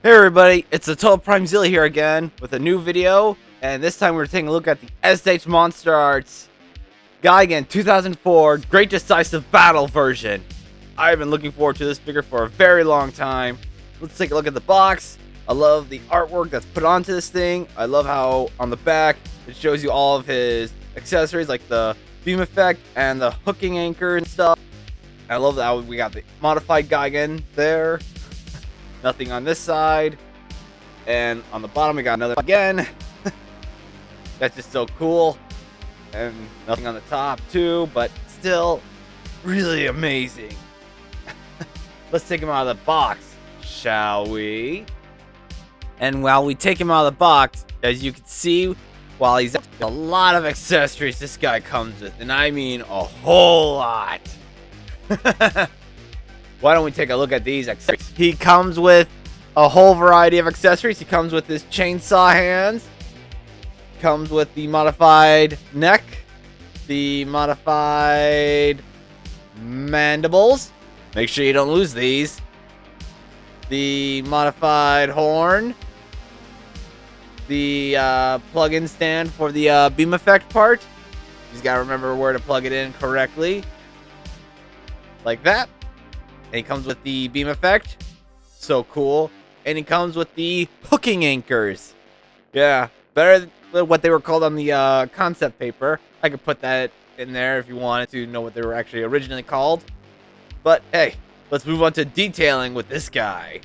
Hey everybody, it's the Total Primezilla here again with a new video, and this time we're taking a look at the SH MonsterArts Gigan 2004 Great Decisive Battle version. I've been looking forward to this figure for a very long time. Let's take a look at the box. I love the artwork that's put onto this thing. I love how on the back it shows you all of his accessories like the beam effect and the hooking anchor and stuff. I love that we got the modified Gigan there. Nothing on this side. And on the bottom we got another again. That's just so cool. And nothing on the top too, but still really amazing. Let's take him out of the box, shall we? And while we take him out of the box, as you can see, while he's a lot of accessories this guy comes with, and I mean a whole lot. Why don't we take a look at these accessories? He comes with a whole variety of accessories. He comes with his chainsaw hands. Comes with the modified neck. The modified mandibles. Make sure you don't lose these. The modified horn. The plug-in stand for the beam effect part. You just gotta remember where to plug it in correctly. Like that. And he comes with the beam effect. So cool. And he comes with the hooking anchors. Yeah, better than what they were called on the concept paper. I could put that in there if you wanted to know what they were actually originally called. But hey, let's move on to detailing with this guy.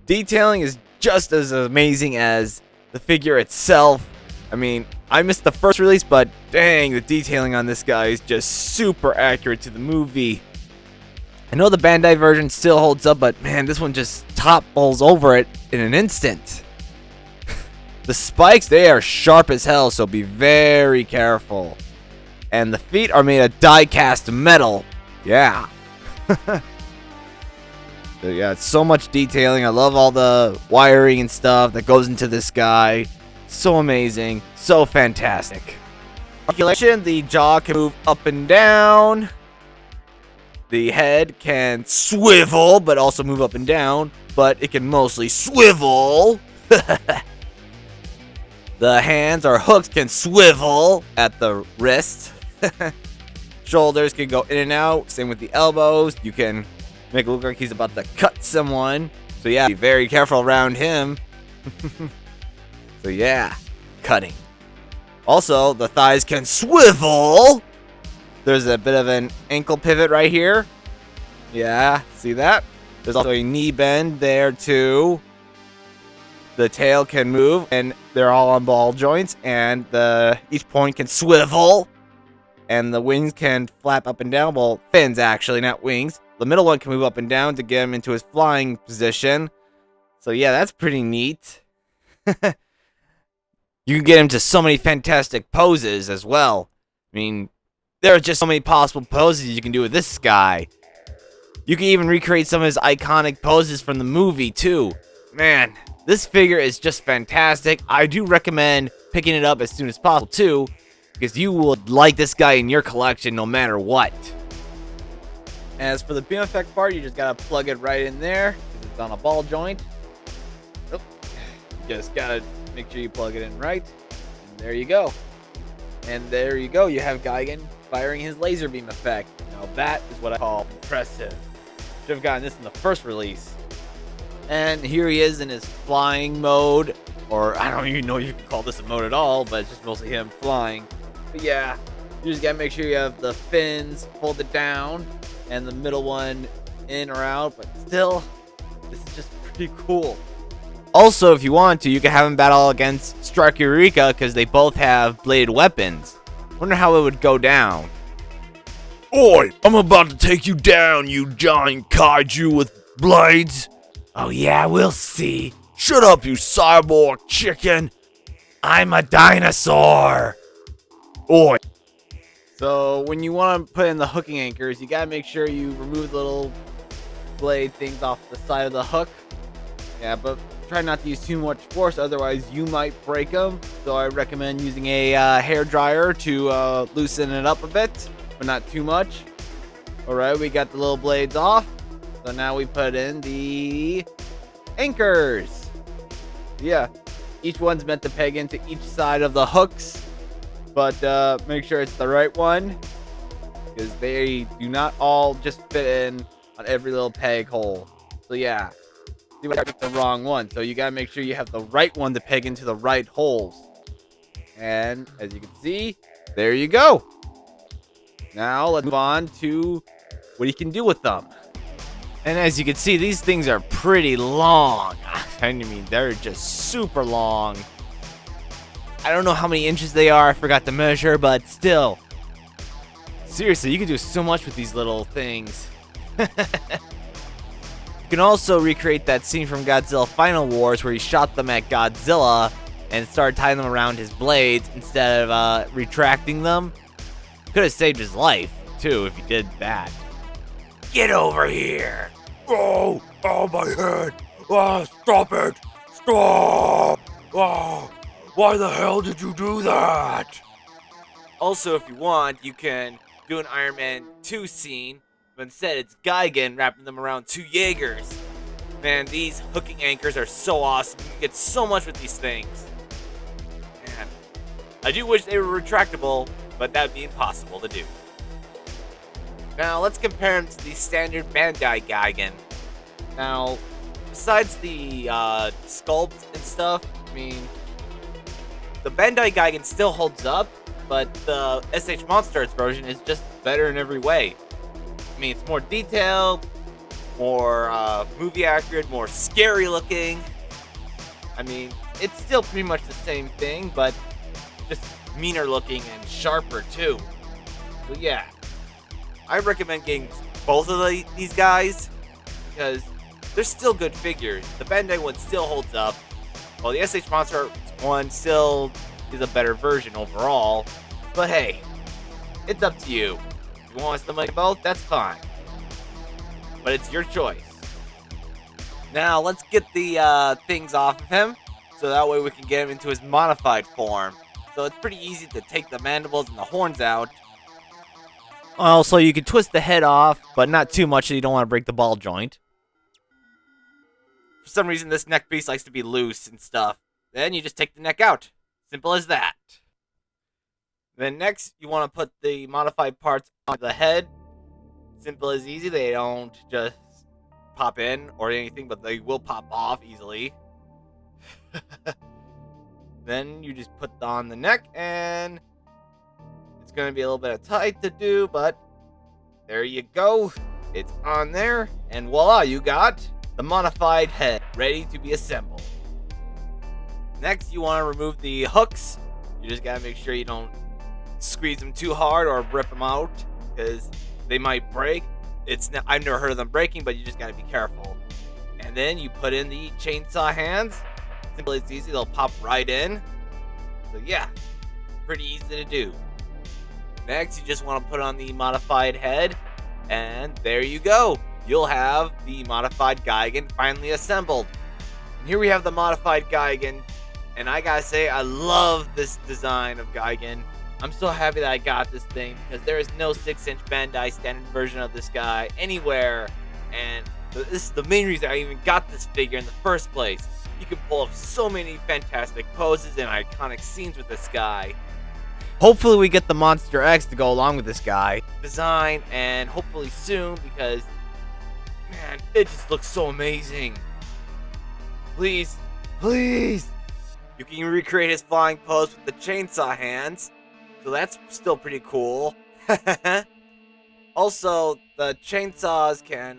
Detailing is just as amazing as the figure itself. I mean, I missed the first release, but dang, the detailing on this guy is just super accurate to the movie. I know the Bandai version still holds up, but man, this one just topples over it in an instant. The spikes, they are sharp as hell, so be very careful. And the feet are made of die-cast metal. Yeah. So yeah, it's so much detailing. I love all the wiring and stuff that goes into this guy. So amazing. So fantastic. Articulation, the jaw can move up and down. The head can swivel, but also move up and down. But it can mostly swivel. The hands or hooks can swivel at the wrist. Shoulders can go in and out. Same with the elbows. You can make it look like he's about to cut someone. So yeah, be very careful around him. So yeah, cutting. Also, the thighs can swivel. There's a bit of an ankle pivot right here. Yeah, see that? There's also a knee bend there too. The tail can move, and they're all on ball joints, and each point can swivel. And the wings can flap up and down. Well, fins actually, not wings. The middle one can move up and down to get him into his flying position. So yeah, that's pretty neat. You can get him to so many fantastic poses as well. I mean, there are just so many possible poses you can do with this guy. You can even recreate some of his iconic poses from the movie, too. Man, this figure is just fantastic. I do recommend picking it up as soon as possible, too, because you will like this guy in your collection no matter what. As for the beam effect part, you just gotta plug it right in there. It's on a ball joint. Oh, you just gotta make sure you plug it in right. And there you go. And there you go. You have Gigan firing his laser beam effect. Now that is what I call impressive. Should have gotten this in the first release. And here he is in his flying mode. Or I don't even know if you can call this a mode at all, but it's just mostly him flying. But yeah, you just gotta make sure you have the fins folded down and the middle one in or out. But still, this is just pretty cool. Also, if you want to, you can have him battle against Strike Eureka because they both have bladed weapons. Wonder how it would go down. Oi, I'm about to take you down, you giant kaiju with blades. Oh yeah, we'll see. Shut up, you cyborg chicken. I'm a dinosaur. Oi. So when you want to put in the hooking anchors, you gotta make sure you remove the little blade things off the side of the hook. Yeah, but try not to use too much force, otherwise you might break them. So I recommend using a hair dryer to loosen it up a bit, but not too much. All right, we got the little blades off. So now we put in the anchors. Yeah, each one's meant to peg into each side of the hooks, but make sure it's the right one, because they do not all just fit in on every little peg hole. So yeah, see what I picked the wrong one. So you gotta make sure you have the right one to peg into the right holes. And as you can see, there you go. Now let's move on to what you can do with them. And as you can see, these things are pretty long. I mean, they're just super long. I don't know how many inches they are. I forgot to measure, but still. Seriously, you can do so much with these little things. You can also recreate that scene from Godzilla Final Wars where he shot them at Godzilla and started tying them around his blades instead of retracting them. Could have saved his life, too, if he did that. Get over here! Oh, oh my head! Ah, stop it! Stop! Ah, why the hell did you do that? Also, if you want, you can do an Iron Man 2 scene, but instead it's Gigan wrapping them around 2 Jaegers. Man, these hooking anchors are so awesome. You can get so much with these things. Man, I do wish they were retractable, but that would be impossible to do. Now, let's compare them to the standard Bandai Gigan. Now, besides the sculpt and stuff, I mean, the Bandai Gigan still holds up, but the SH MonsterArts version is just better in every way. I mean, it's more detailed, more movie accurate, more scary looking. I mean, it's still pretty much the same thing, but just meaner looking and sharper too. So yeah, I recommend getting both of these guys because they're still good figures. The Bandai one still holds up, while the SH MonsterArts one still is a better version overall. But hey, it's up to you. If you want us to make both, that's fine. But it's your choice. Now let's get the things off of him, so that way we can get him into his modified form. So it's pretty easy to take the mandibles and the horns out. Also, you can twist the head off, but not too much so you don't want to break the ball joint. For some reason, this neck piece likes to be loose and stuff. Then you just take the neck out. Simple as that. Then next, you want to put the modified parts on the head. Simple as easy. They don't just pop in or anything, but they will pop off easily. Then you just put on the neck, and it's going to be a little bit of tight to do, but there you go. It's on there, and voila, you got the modified head ready to be assembled. Next, you want to remove the hooks. You just got to make sure you don't squeeze them too hard or rip them out, because they might break. I've never heard of them breaking, but you just got to be careful. And then you put in the chainsaw hands. Simple as easy, they'll pop right in. So yeah, pretty easy to do. Next, you just want to put on the modified head, and there you go. You'll have the modified Gigan finally assembled. And here we have the modified Gigan, and I gotta say, I love this design of Gigan. I'm so happy that I got this thing, because there is no 6-inch Bandai standard version of this guy anywhere, and this is the main reason I even got this figure in the first place. You can pull off so many fantastic poses and iconic scenes with this guy. Hopefully we get the Monster X to go along with this guy design, and hopefully soon, because man, it just looks so amazing. Please, please. You can recreate his flying pose with the chainsaw hands, so that's still pretty cool. Also, the chainsaws can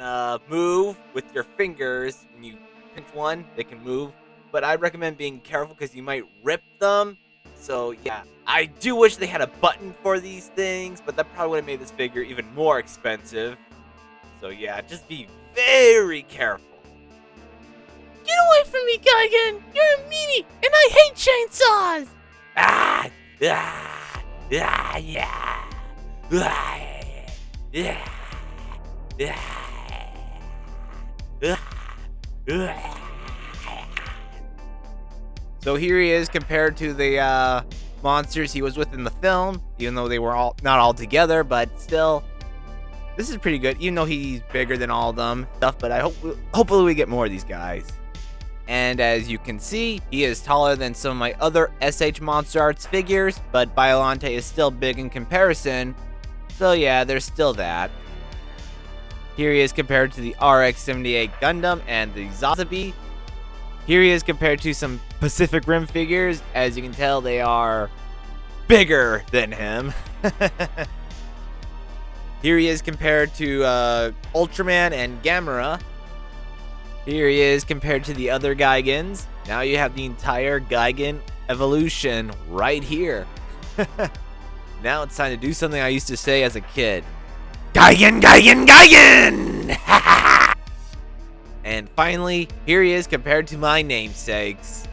move with your fingers. When you pinch one, they can move, but I recommend being careful because you might rip them. So yeah, I do wish they had a button for these things, but that probably would have made this figure even more expensive. So yeah, just be very careful. Get away from me, Gigan! You're a meanie, and I hate chainsaws! Ah! Ah! Ah! Yeah! Ah! Yeah! Yeah! Ah! So here he is compared to the monsters he was with in the film, even though they were not all together, but still, this is pretty good. Even though he's bigger than all of them, but hopefully we get more of these guys. And as you can see, he is taller than some of my other SH Monster Arts figures, but Biollante is still big in comparison. So yeah, there's still that. Here he is compared to the RX-78 Gundam and the Decisive. Here he is compared to some Pacific Rim figures. As you can tell, they are bigger than him. Here he is compared to Ultraman and Gamera. Here he is compared to the other Gigans. Now you have the entire Gigan evolution right here. Now it's time to do something I used to say as a kid. Gigan, Gigan, Gigan! And finally, here he is compared to my namesakes.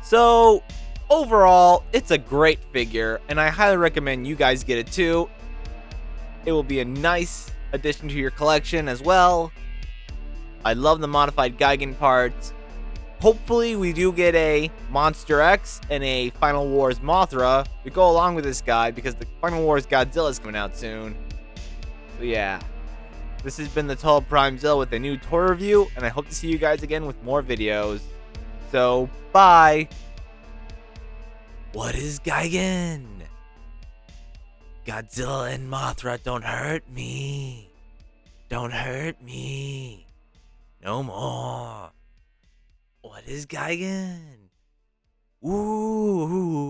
So, overall, it's a great figure, and I highly recommend you guys get it too. It will be a nice addition to your collection as well. I love the modified Gigan parts. Hopefully we do get a Monster X and a Final Wars Mothra to go along with this guy, because the Final Wars Godzilla is coming out soon. So yeah, this has been the Tall Prime Zilla with a new toy review, and I hope to see you guys again with more videos. So bye. What is Gigan? Godzilla and Mothra, don't hurt me. Don't hurt me. No more. What is Gigan? Ooh.